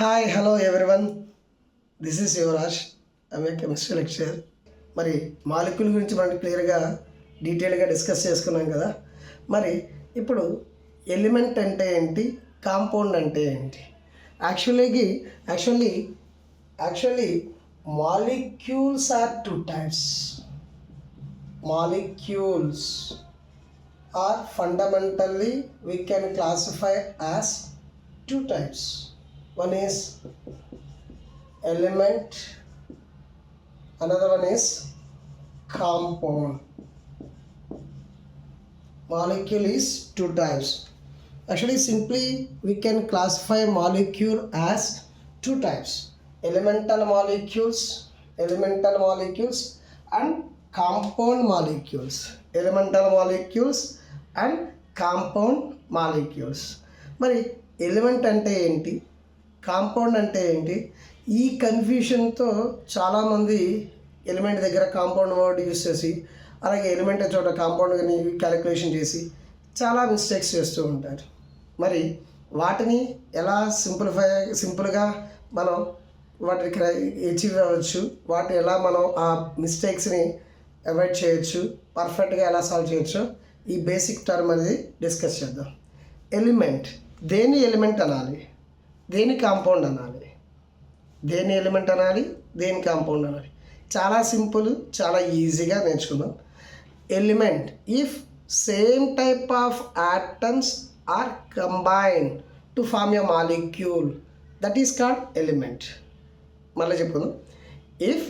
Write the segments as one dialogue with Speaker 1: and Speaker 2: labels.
Speaker 1: Hi hello everyone, this is Yuvraj. I'm a chemistry lecturer. మరి molecule గురించి మనం క్లియర్గా డీటెయిల్గా డిస్కస్ చేసుకున్నాం కదా. మరి ఇప్పుడు ఎలిమెంట్ అంటే ఏంటి, కాంపౌండ్ అంటే ఏంటి? Actually molecules are two types. Molecules are fundamentally we can classify as two types. One is element, another one is compound. Molecule is two types. Actually, simply we can classify molecule as two types: elemental molecules and compound molecules. Elemental molecules and compound molecules. మరి element అంటే ఏంటి, compound అంటే ఏంటి, ఈ కన్ఫ్యూషన్తో చాలామంది element దగ్గర compound word use చేసి, అలాగే ఎలిమెంట్ చోట కాంపౌండ్ కానీ క్యాలిక్యులేషన్ చేసి చాలా మిస్టేక్స్ చేస్తూ ఉంటారు. మరి వాటిని ఎలా సింపుల్గా మనం వాటిని అచీవ్ అవ్వచ్చు, వాటిని ఎలా మనం ఆ మిస్టేక్స్ని అవాయిడ్ చేయొచ్చు, పర్ఫెక్ట్గా ఎలా సాల్వ్ చేయొచ్చో ఈ బేసిక్ టర్మ్ అనేది డిస్కస్ చేద్దాం. ఎలిమెంట్, దేని ఎలిమెంట్ అనాలి, దేని కాంపౌండ్ అనాలి, దేని ఎలిమెంట్ అనాలి, దేని కాంపౌండ్ అనాలి? చాలా సింపుల్, చాలా ఈజీగా నేర్చుకుందాం. Element if same type of atoms are combined to form a molecule, that is called element. మళ్ళీ చెప్పుకుందాం. If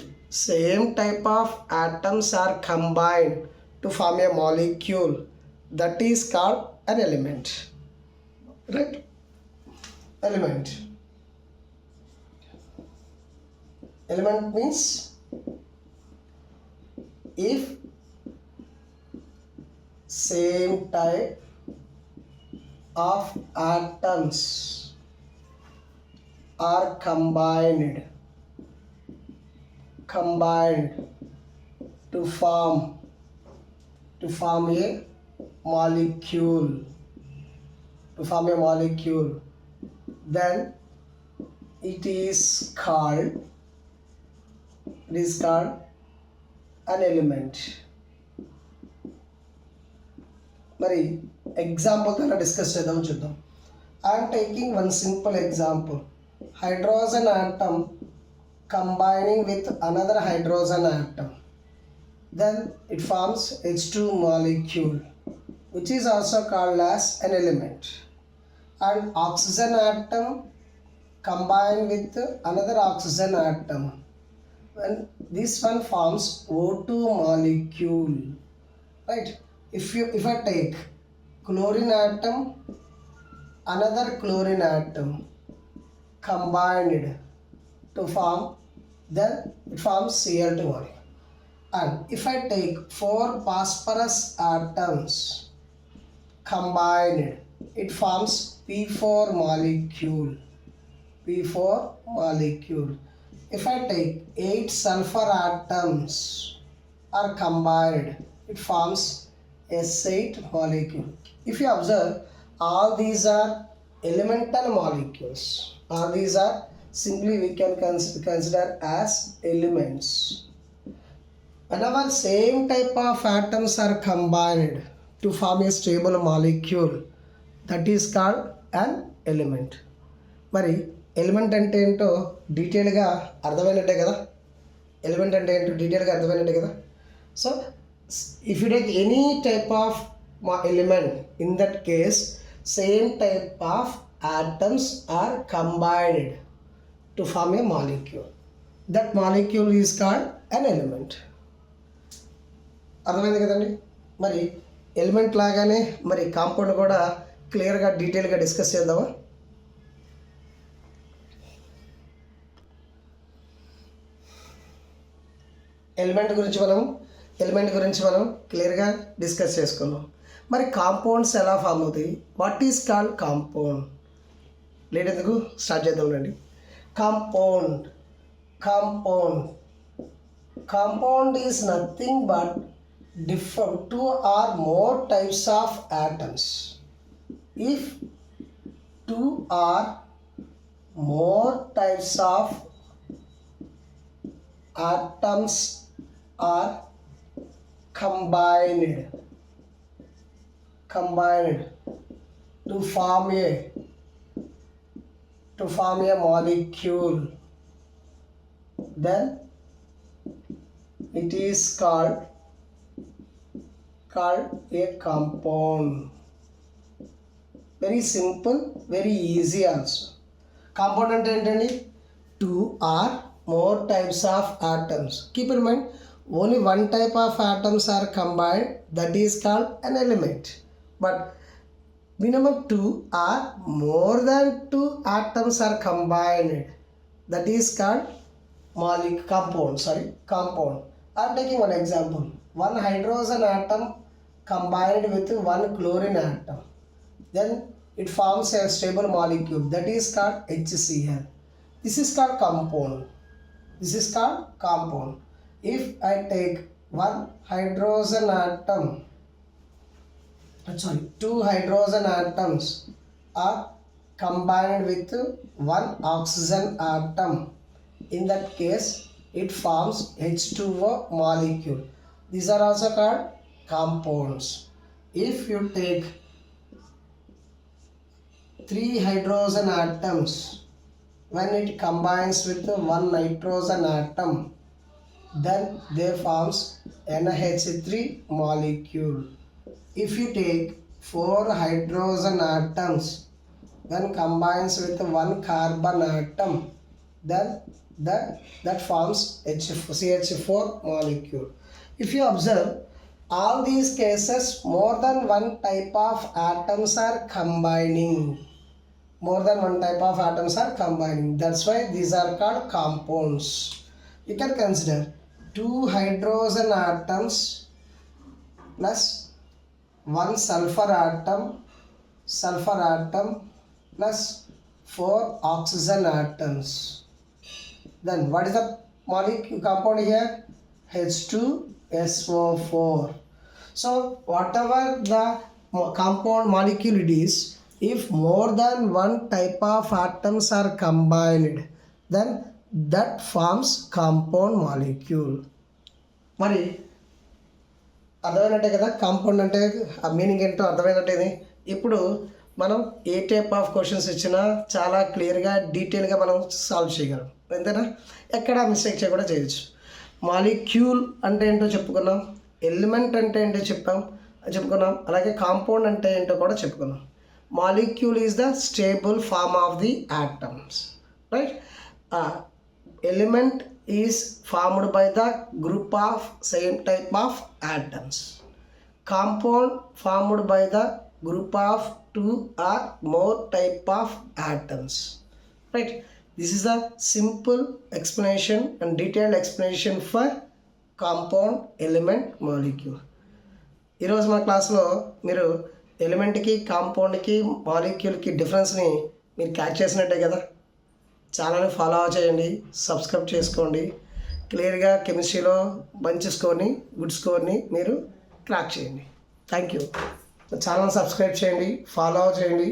Speaker 1: same type of atoms are combined to form a molecule, that is called an element. Right? Element means if same type of atoms are combined to form a molecule, then it is called an element. మరి example ద్వారా discuss చూద్దాం. I'm taking one simple example. Hydrogen atom combining with another hydrogen atom, then it forms H2 molecule, which is also called as an element. And oxygen atom combined with another oxygen atom, and this one forms O2 molecule. Right? If I take chlorine atom, another chlorine atom combined to form, then it forms Cl2 molecule. And if I take 4 phosphorus atoms combined, it forms P4 molecule. If I take 8 sulfur atoms are combined, it forms S8 molecule. If you observe, all these are elemental molecules. All these are simply we can consider as elements. Whenever same type of atoms are combined to form a stable molecule, that is called an element. మరి element అంటే ఏంటో డీటెయిల్గా అర్థమైనట్టే కదా. So if you take any type of element, in that case same type of atoms are combined to form a molecule. That molecule is called an element. అర్థమైంది కదండి. మరి element లాగానే మరి కాంపౌండ్ కూడా క్లియర్గా డీటెయిల్గా డిస్కస్ చేద్దామా? ఎలిమెంట్ గురించి మనం క్లియర్గా డిస్కస్ చేసుకున్నాం. మరి కాంపౌండ్స్ ఎలా ఫామ్ అవుతాయి? What is called compound? Late ఎందుకు, స్టార్ట్ చేద్దామండి. Compound is nothing but different 2 or more types of atoms. If 2 or more types of atoms are combined to form a molecule, then it is called a compound. Very simple, very easy also. Compound అంటే ఏంటండి? 2 or more types of atoms. Keep in mind, only one type of atoms are combined, that is called an element. But minimum 2 or more than 2 atoms are combined, that is called compound. I am taking one example. One hydrogen atom combined with one chlorine atom, then it forms a stable molecule, that is called HCl. This is called compound. If I take one hydrogen atom, two hydrogen atoms are combined with one oxygen atom, in that case it forms H2O molecule. These are also called compounds. If you take 3 hydrogen atoms, when it combines with one nitrogen atom, then they forms NH3 molecule. If you take 4 hydrogen atoms, when combines with one carbon atom, then that forms CH4 molecule. If you observe, all these cases more than one type of atoms are combining. That's why these are called compounds. You can consider 2 hydrogen atoms plus one sulfur atom plus 4 oxygen atoms. Then what is the compound here? H2SO4. So whatever the compound molecule it is, if more than one type of atoms are combined, then that forms compound molecule. మరి అర్థమైనట్టే కదా, compound అంటే ఆ meaning ఏంటో అర్థమైనట్టే. ఇప్పుడు మనం ఏ type of questions ఇచ్చినా చాలా క్లియర్గా డీటెయిల్గా మనం సాల్వ్ చేయగలం, అంతేనా? ఎక్కడ మిస్టేక్ చేయకుండా చేయొచ్చు. మాలిక్యూల్ అంటే ఏంటో చెప్పుకున్నాం, ఎలిమెంట్ అంటే ఏంటో చెప్పుకున్నాం, అలాగే కాంపౌండ్ అంటే ఏంటో కూడా చెప్పుకున్నాం. Molecule is the stable form of the atoms, right? Element is formed by the group of same type of atoms. Compound formed by the group of 2 or more type of atoms, right? This is a simple explanation and detailed explanation for compound, element, molecule. ఈరోజు మా క్లాస్లో మీరు ఎలిమెంట్కి, కాంపౌండ్కి, మాలిక్యూల్కి డిఫరెన్స్ని మీరు catch చేసినట్టే కదా. ఛానల్ని follow చేయండి, subscribe చేసుకోండి. క్లియర్గా కెమిస్ట్రీలో మంచి స్కోర్ని, గుడ్ స్కోర్ని మీరు క్రాక్ చేయండి. Thank you. ఛానల్ సబ్స్క్రైబ్ చేయండి, ఫాలో చేయండి.